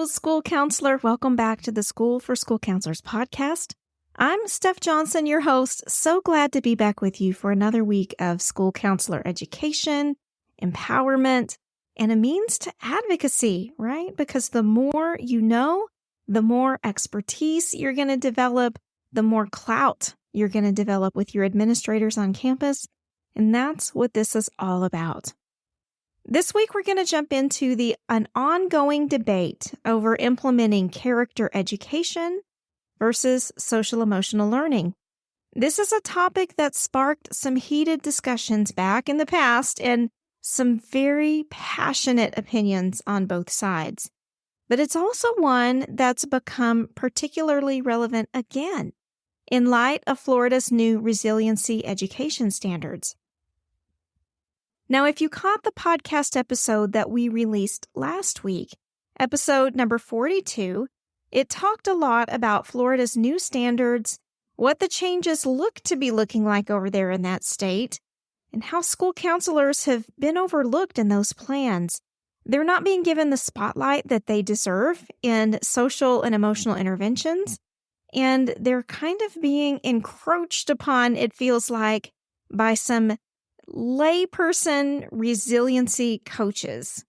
school counselor. Welcome back to the School for School Counselors podcast. I'm Steph Johnson, your host. So glad to be back with you for another week of school counselor education, empowerment, and a means to advocacy, right? Because the more you know, the more expertise you're going to develop, the more clout you're going to develop with your administrators on campus. And that's what this is all about. This week, we're going to jump into an ongoing debate over implementing character education versus social emotional learning. This is a topic that sparked some heated discussions back in the past and some very passionate opinions on both sides. But it's also one that's become particularly relevant again in light of Florida's new Resiliency Education Standards. Now, if you caught the podcast episode that we released last week, episode number 42, it talked a lot about Florida's new standards, what the changes look to be looking like over there in that state, and how school counselors have been overlooked in those plans. They're not being given the spotlight that they deserve in social and emotional interventions, and they're kind of being encroached upon, it feels like, by some layperson resiliency coaches.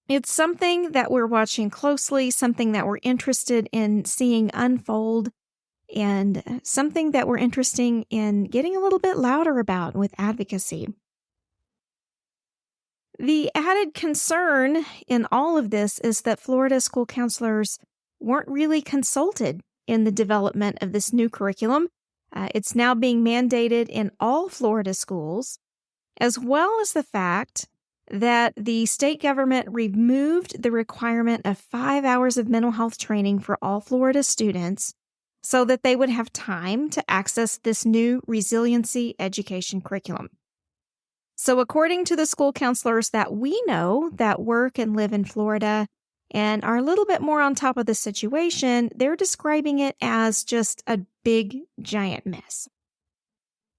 It's something that we're watching closely, something that we're interested in seeing unfold, and something that we're interested in getting a little bit louder about with advocacy. The added concern in all of this is that Florida school counselors weren't really consulted in the development of this new curriculum. It's now being mandated in all Florida schools, as well as the fact that the state government removed the requirement of 5 hours of mental health training for all Florida students so that they would have time to access this new resiliency education curriculum. So according to the school counselors that we know that work and live in Florida and are a little bit more on top of the situation, they're describing it as just a big, giant mess.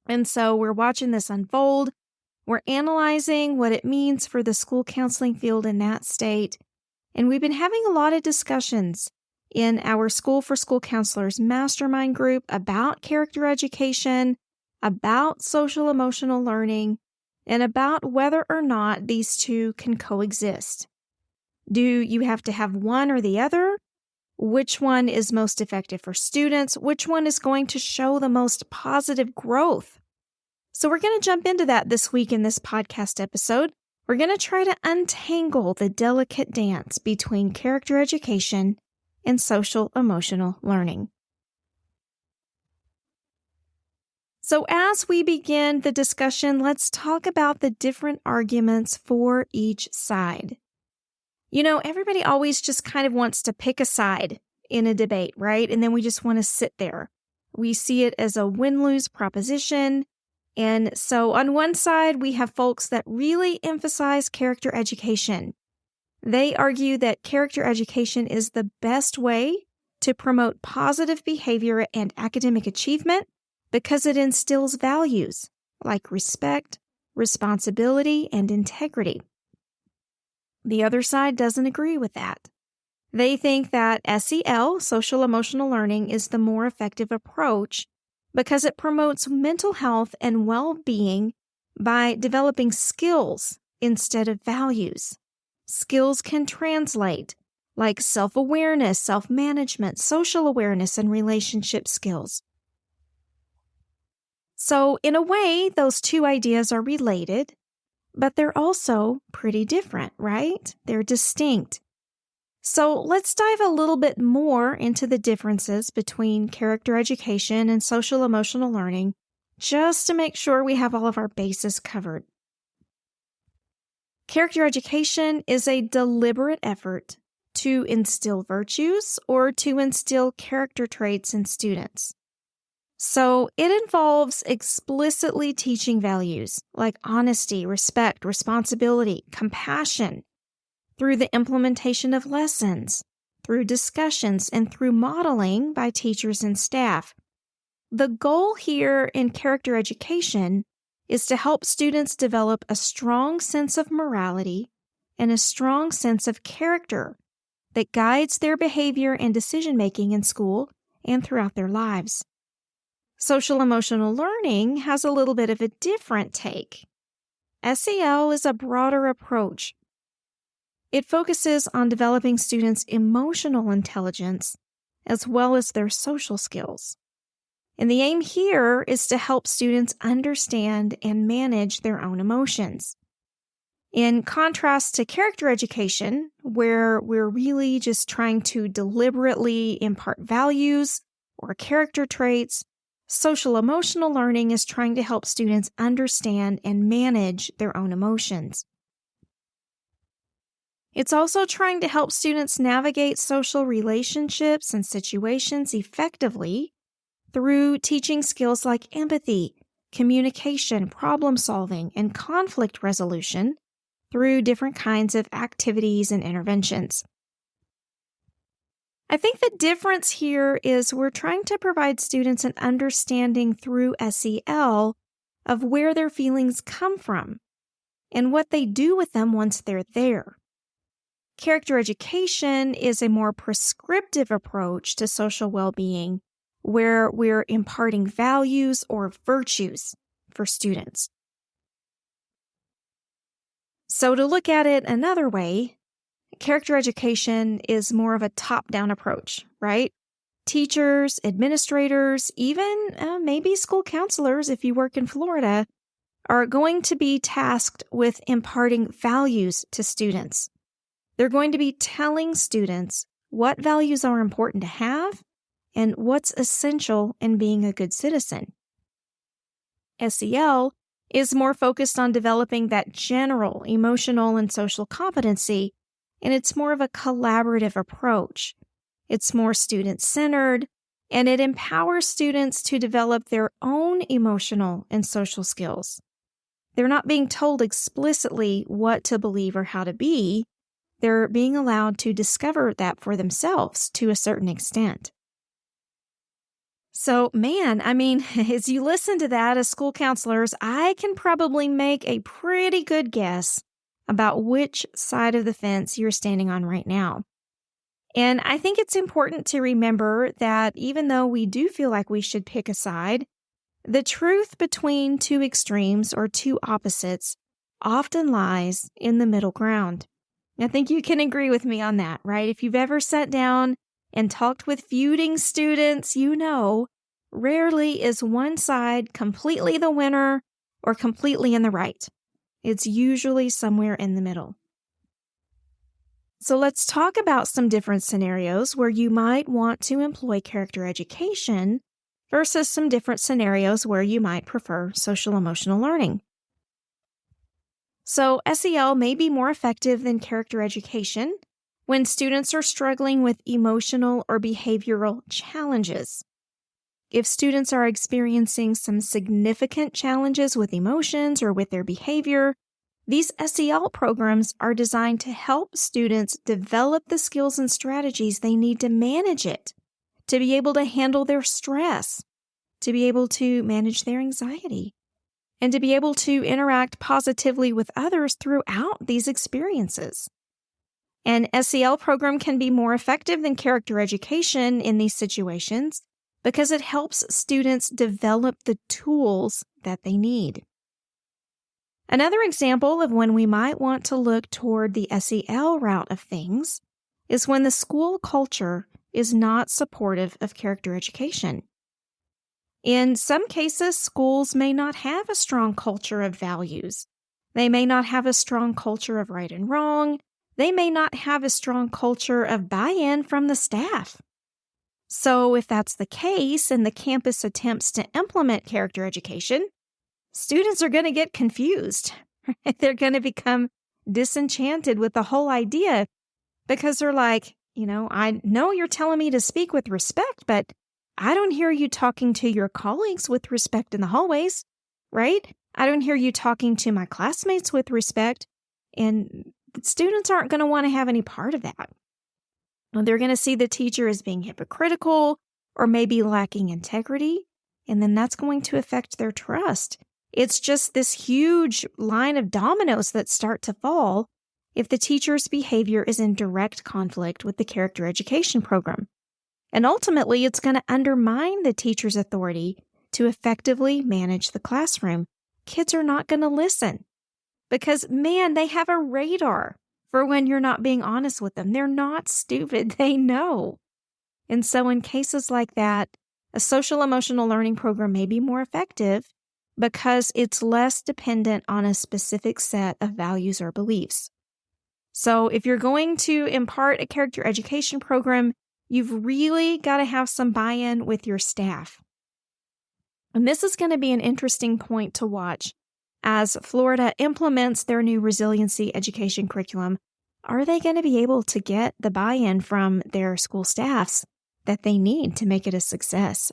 And so we're watching this unfold. We're analyzing what it means for the school counseling field in that state. And we've been having a lot of discussions in our School for School Counselors mastermind group about character education, about social emotional learning, and about whether or not these two can coexist. Do you have to have one or the other? Which one is most effective for students? Which one is going to show the most positive growth? So we're going to jump into that this week in this podcast episode. We're going to try to untangle the delicate dance between character education and social emotional learning. So as we begin the discussion, let's talk about the different arguments for each side. You know, everybody always just kind of wants to pick a side in a debate, right? And then we just want to sit there. We see it as a win-lose proposition. And so on one side, we have folks that really emphasize character education. They argue that character education is the best way to promote positive behavior and academic achievement because it instills values like respect, responsibility, and integrity. The other side doesn't agree with that. They think that SEL, social emotional learning, is the more effective approach because it promotes mental health and well-being by developing skills instead of values. Skills can translate, like self-awareness, self-management, social awareness, and relationship skills. So, in a way, those two ideas are related, but they're also pretty different, right? They're distinct. So let's dive a little bit more into the differences between character education and social emotional learning, just to make sure we have all of our bases covered. Character education is a deliberate effort to instill virtues or to instill character traits in students. So it involves explicitly teaching values like honesty, respect, responsibility, compassion through the implementation of lessons, through discussions, and through modeling by teachers and staff. The goal here in character education is to help students develop a strong sense of morality and a strong sense of character that guides their behavior and decision-making in school and throughout their lives. Social emotional learning has a little bit of a different take. SEL is a broader approach. It focuses on developing students' emotional intelligence as well as their social skills. And the aim here is to help students understand and manage their own emotions. In contrast to character education, where we're really just trying to deliberately impart values or character traits, social emotional learning is trying to help students understand and manage their own emotions. It's also trying to help students navigate social relationships and situations effectively through teaching skills like empathy, communication, problem solving, and conflict resolution through different kinds of activities and interventions. I think the difference here is we're trying to provide students an understanding through SEL of where their feelings come from and what they do with them once they're there. Character education is a more prescriptive approach to social well-being where we're imparting values or virtues for students. So to look at it another way, character education is more of a top-down approach, right? Teachers, administrators, even maybe school counselors, if you work in Florida, are going to be tasked with imparting values to students. They're going to be telling students what values are important to have and what's essential in being a good citizen. SEL is more focused on developing that general emotional and social competency, and it's more of a collaborative approach. It's more student-centered, and it empowers students to develop their own emotional and social skills. They're not being told explicitly what to believe or how to be. They're being allowed to discover that for themselves to a certain extent. So, as you listen to that as school counselors, I can probably make a pretty good guess about which side of the fence you're standing on right now. And I think it's important to remember that even though we do feel like we should pick a side, the truth between two extremes or two opposites often lies in the middle ground. I think you can agree with me on that, right? If you've ever sat down and talked with feuding students, you know, rarely is one side completely the winner or completely in the right. It's usually somewhere in the middle. So let's talk about some different scenarios where you might want to employ character education versus some different scenarios where you might prefer social emotional learning. So SEL may be more effective than character education when students are struggling with emotional or behavioral challenges. If students are experiencing some significant challenges with emotions or with their behavior, these SEL programs are designed to help students develop the skills and strategies they need to manage it, to be able to handle their stress, to be able to manage their anxiety, and to be able to interact positively with others throughout these experiences. An SEL program can be more effective than character education in these situations because it helps students develop the tools that they need. Another example of when we might want to look toward the SEL route of things is when the school culture is not supportive of character education. In some cases, schools may not have a strong culture of values. They may not have a strong culture of right and wrong. They may not have a strong culture of buy-in from the staff. So if that's the case and the campus attempts to implement character education, students are going to get confused. They're going to become disenchanted with the whole idea because they're like, I know you're telling me to speak with respect, but I don't hear you talking to your colleagues with respect in the hallways, right? I don't hear you talking to my classmates with respect, and students aren't going to want to have any part of that. They're going to see the teacher as being hypocritical or maybe lacking integrity, and then that's going to affect their trust. It's just this huge line of dominoes that start to fall, if the teacher's behavior is in direct conflict with the character education program. And ultimately, it's going to undermine the teacher's authority to effectively manage the classroom. Kids are not going to listen because, man, they have a radar for when you're not being honest with them. They're not stupid. They know. And so in cases like that, a social emotional learning program may be more effective because it's less dependent on a specific set of values or beliefs. So if you're going to impart a character education program, you've really got to have some buy-in with your staff. And this is going to be an interesting point to watch as Florida implements their new resiliency education curriculum. Are they going to be able to get the buy-in from their school staffs that they need to make it a success?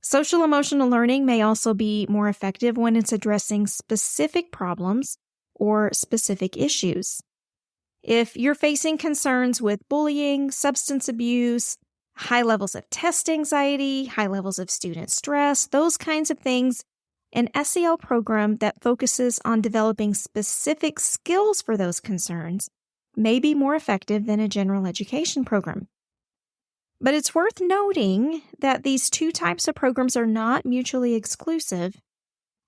Social emotional learning may also be more effective when it's addressing specific problems or specific issues. If you're facing concerns with bullying, substance abuse, high levels of test anxiety, high levels of student stress, those kinds of things, an SEL program that focuses on developing specific skills for those concerns may be more effective than a general education program. But it's worth noting that these two types of programs are not mutually exclusive,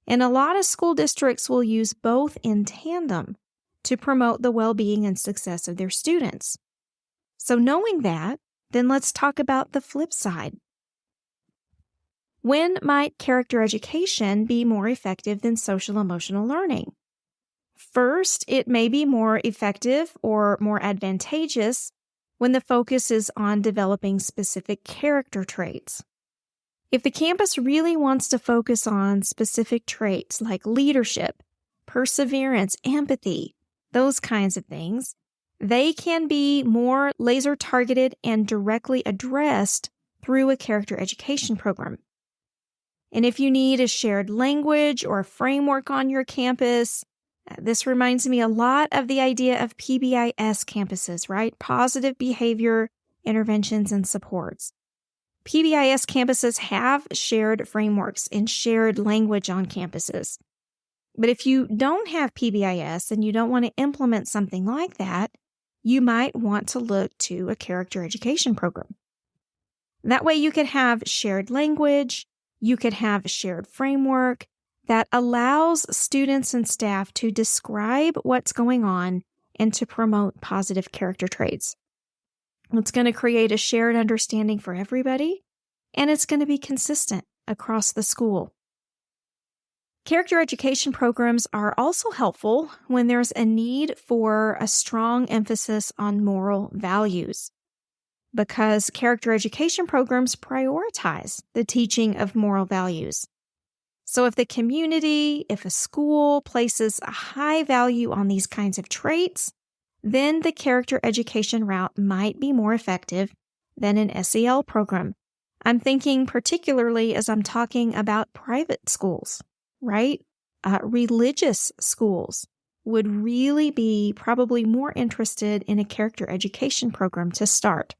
and a lot of school districts will use both in tandem to promote the well-being and success of their students. So knowing that, then let's talk about the flip side. When might character education be more effective than social emotional learning? First, it may be more effective or more advantageous when the focus is on developing specific character traits. If the campus really wants to focus on specific traits like leadership, perseverance, empathy, those kinds of things, they can be more laser targeted and directly addressed through a character education program. And if you need a shared language or a framework on your campus, this reminds me a lot of the idea of PBIS campuses, right? Positive behavior interventions and supports. PBIS campuses have shared frameworks and shared language on campuses. But if you don't have PBIS and you don't want to implement something like that, you might want to look to a character education program. That way you could have shared language, you could have a shared framework that allows students and staff to describe what's going on and to promote positive character traits. It's going to create a shared understanding for everybody, and it's going to be consistent across the school. Character education programs are also helpful when there's a need for a strong emphasis on moral values, because character education programs prioritize the teaching of moral values. So if the community, if a school places a high value on these kinds of traits, then the character education route might be more effective than an SEL program. I'm thinking particularly as I'm talking about private schools, right? Religious schools would really be probably more interested in a character education program to start.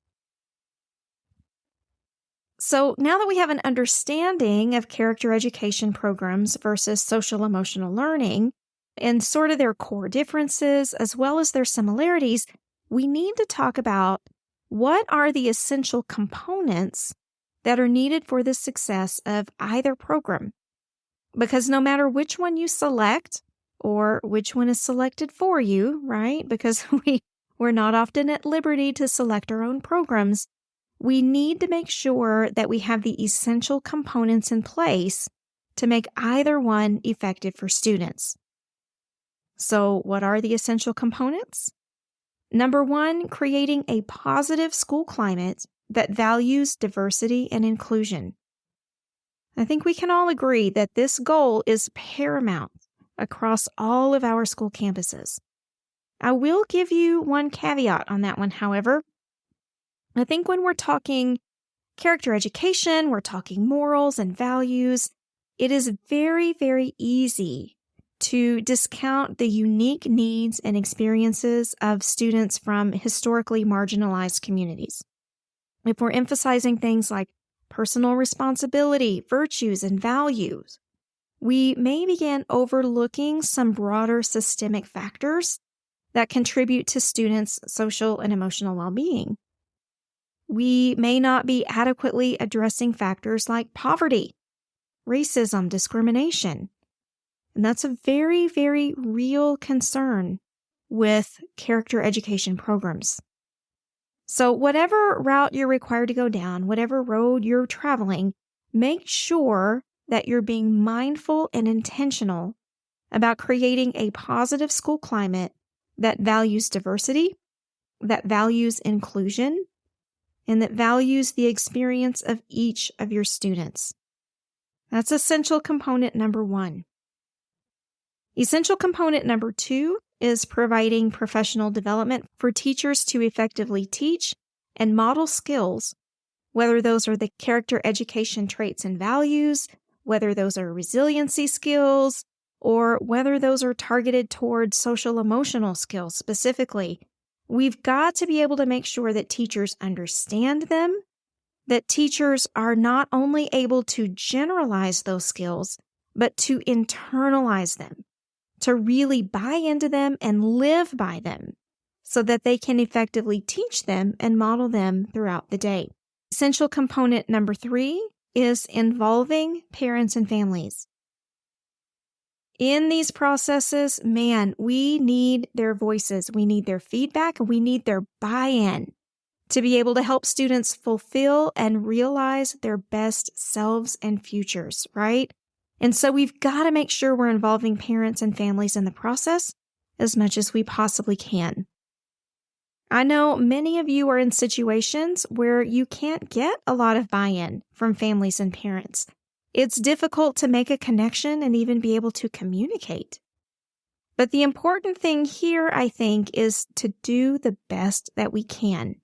So now that we have an understanding of character education programs versus social emotional learning and sort of their core differences as well as their similarities, we need to talk about what are the essential components that are needed for the success of either program. Because no matter which one you select or which one is selected for you, right? Because we're not often at liberty to select our own programs. We need to make sure that we have the essential components in place to make either one effective for students. So what are the essential components? Number one, creating a positive school climate that values diversity and inclusion. I think we can all agree that this goal is paramount across all of our school campuses. I will give you one caveat on that one, however. I think when we're talking character education, we're talking morals and values, it is very, very easy to discount the unique needs and experiences of students from historically marginalized communities. If we're emphasizing things like personal responsibility, virtues, and values, we may begin overlooking some broader systemic factors that contribute to students' social and emotional well-being. We may not be adequately addressing factors like poverty, racism, discrimination. And that's a very, very real concern with character education programs. So whatever route you're required to go down, whatever road you're traveling, make sure that you're being mindful and intentional about creating a positive school climate that values diversity, that values inclusion, and that values the experience of each of your students. That's essential component number 1. Essential component number 2 is providing professional development for teachers to effectively teach and model skills, whether those are the character education traits and values, whether those are resiliency skills, or whether those are targeted towards social emotional skills specifically. We've got to be able to make sure that teachers understand them, that teachers are not only able to generalize those skills, but to internalize them, to really buy into them and live by them so that they can effectively teach them and model them throughout the day. Essential component number 3 is involving parents and families. In these processes, we need their voices, we need their feedback, and we need their buy-in to be able to help students fulfill and realize their best selves and futures, right? And so we've got to make sure we're involving parents and families in the process as much as we possibly can. I know many of you are in situations where you can't get a lot of buy-in from families and parents. It's difficult to make a connection and even be able to communicate. But the important thing here, I think, is to do the best that we can,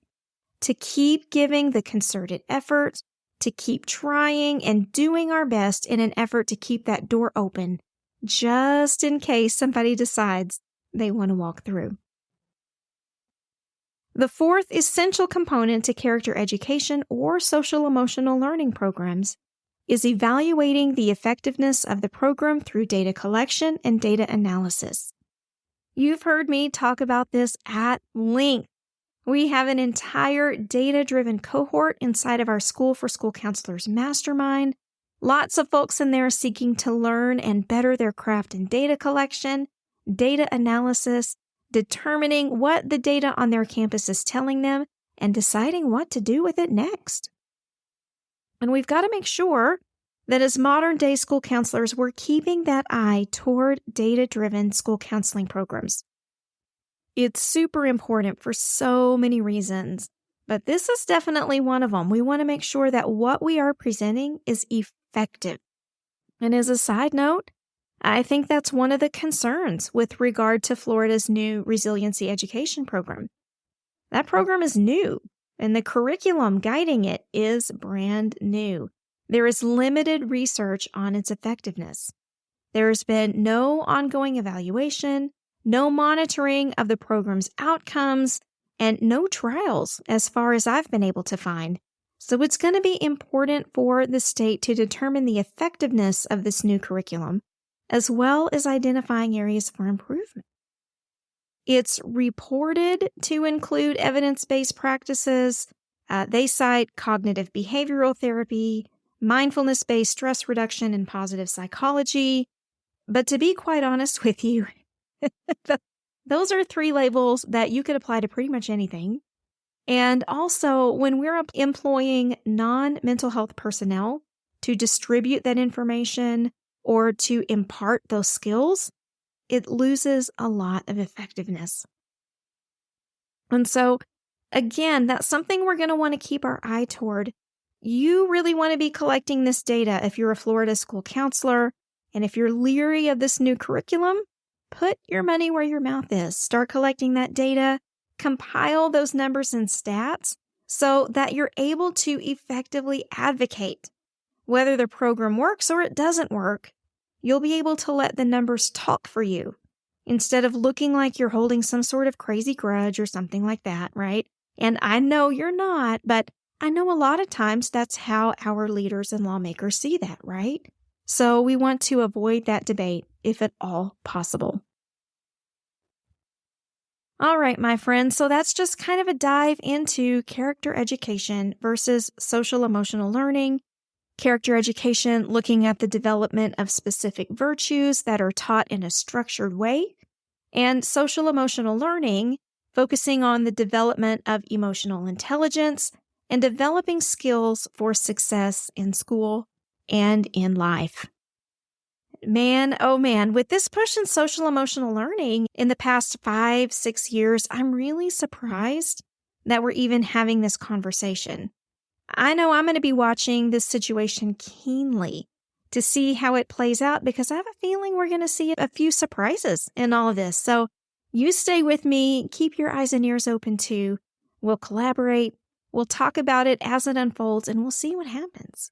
to keep giving the concerted effort, to keep trying and doing our best in an effort to keep that door open, just in case somebody decides they want to walk through. The 4th essential component to character education or social emotional learning programs is evaluating the effectiveness of the program through data collection and data analysis. You've heard me talk about this at length. We have an entire data-driven cohort inside of our School for School Counselors Mastermind. Lots of folks in there seeking to learn and better their craft in data collection, data analysis, determining what the data on their campus is telling them, and deciding what to do with it next. And we've got to make sure that as modern-day school counselors, we're keeping that eye toward data-driven school counseling programs. It's super important for so many reasons, but this is definitely one of them. We want to make sure that what we are presenting is effective. And as a side note, I think that's one of the concerns with regard to Florida's new Resiliency Education program. That program is new, and the curriculum guiding it is brand new. There is limited research on its effectiveness. There has been no ongoing evaluation, no monitoring of the program's outcomes, and no trials as far as I've been able to find. So it's going to be important for the state to determine the effectiveness of this new curriculum, as well as identifying areas for improvement. It's reported to include evidence-based practices. They cite cognitive behavioral therapy, mindfulness-based stress reduction, and positive psychology. But to be quite honest with you, those are 3 labels that you could apply to pretty much anything. And also, when we're employing non-mental health personnel to distribute that information or to impart those skills, it loses a lot of effectiveness. And so, again, that's something we're going to want to keep our eye toward. You really want to be collecting this data if you're a Florida school counselor, and if you're leery of this new curriculum, put your money where your mouth is. Start collecting that data, compile those numbers and stats so that you're able to effectively advocate. Whether the program works or it doesn't work, you'll be able to let the numbers talk for you instead of looking like you're holding some sort of crazy grudge or something like that, right? And I know you're not, but I know a lot of times that's how our leaders and lawmakers see that, right? So we want to avoid that debate if at all possible. All right, my friends, so that's just kind of a dive into character education versus social emotional learning. Character education, looking at the development of specific virtues that are taught in a structured way, and social emotional learning, focusing on the development of emotional intelligence and developing skills for success in school and in life. Man, oh man, with this push in social emotional learning in the past 5-6 years, I'm really surprised that we're even having this conversation. I know I'm going to be watching this situation keenly to see how it plays out because I have a feeling we're going to see a few surprises in all of this. So you stay with me, keep your eyes and ears open too. We'll collaborate, we'll talk about it as it unfolds, and we'll see what happens.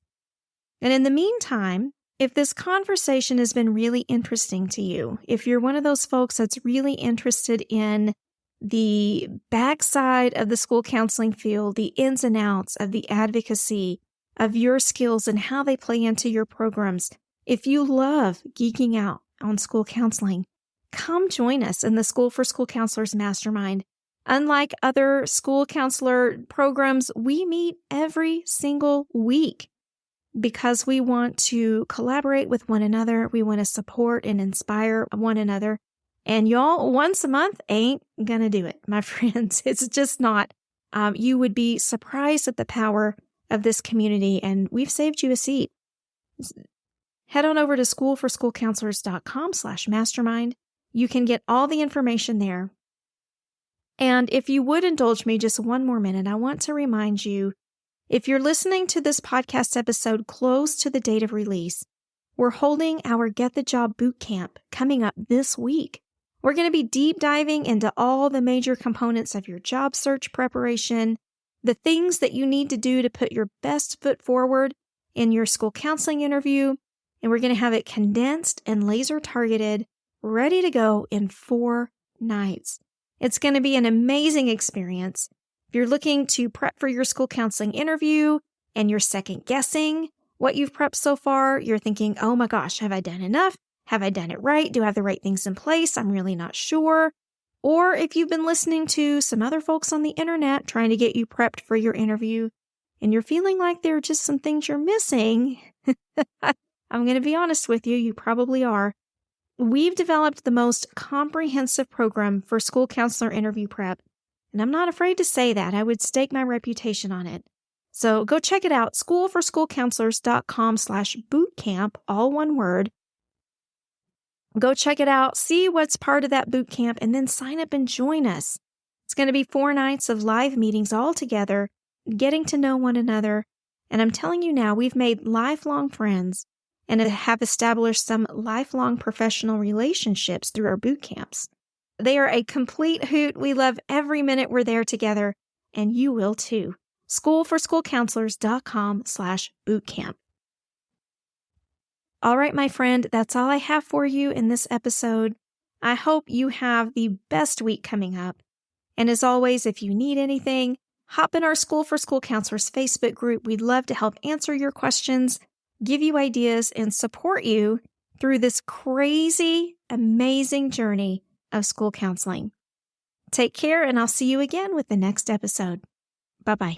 And in the meantime, if this conversation has been really interesting to you, if you're one of those folks that's really interested in the backside of the school counseling field, the ins and outs of the advocacy of your skills and how they play into your programs, if you love geeking out on school counseling, come join us in the School for School Counselors Mastermind. Unlike other school counselor programs, we meet every single week because we want to collaborate with one another. We want to support and inspire one another. And y'all, once a month ain't gonna do it, my friends. It's just not. You would be surprised at the power of this community, and we've saved you a seat. Head on over to schoolforschoolcounselors.com/mastermind. You can get all the information there. And if you would indulge me just one more minute, I want to remind you, if you're listening to this podcast episode close to the date of release, we're holding our Get the Job Bootcamp coming up this week. We're going to be deep diving into all the major components of your job search preparation, the things that you need to do to put your best foot forward in your school counseling interview, and we're going to have it condensed and laser targeted, ready to go in 4 nights. It's going to be an amazing experience. If you're looking to prep for your school counseling interview and you're second guessing what you've prepped so far, you're thinking, oh my gosh, have I done enough? Have I done it right? Do I have the right things in place? I'm really not sure. Or if you've been listening to some other folks on the internet trying to get you prepped for your interview and you're feeling like there are just some things you're missing, I'm going to be honest with you, you probably are. We've developed the most comprehensive program for school counselor interview prep. And I'm not afraid to say that. I would stake my reputation on it. So go check it out, schoolforschoolcounselors.com/bootcamp, all one word. Go check it out, see what's part of that boot camp, and then sign up and join us. It's going to be 4 nights of live meetings all together, getting to know one another. And I'm telling you now, we've made lifelong friends and have established some lifelong professional relationships through our boot camps. They are a complete hoot. We love every minute we're there together, and you will too. schoolforschoolcounselors.com/bootcamp. All right, my friend, that's all I have for you in this episode. I hope you have the best week coming up. And as always, if you need anything, hop in our School for School Counselors Facebook group. We'd love to help answer your questions, give you ideas, and support you through this crazy, amazing journey of school counseling. Take care, and I'll see you again with the next episode. Bye-bye.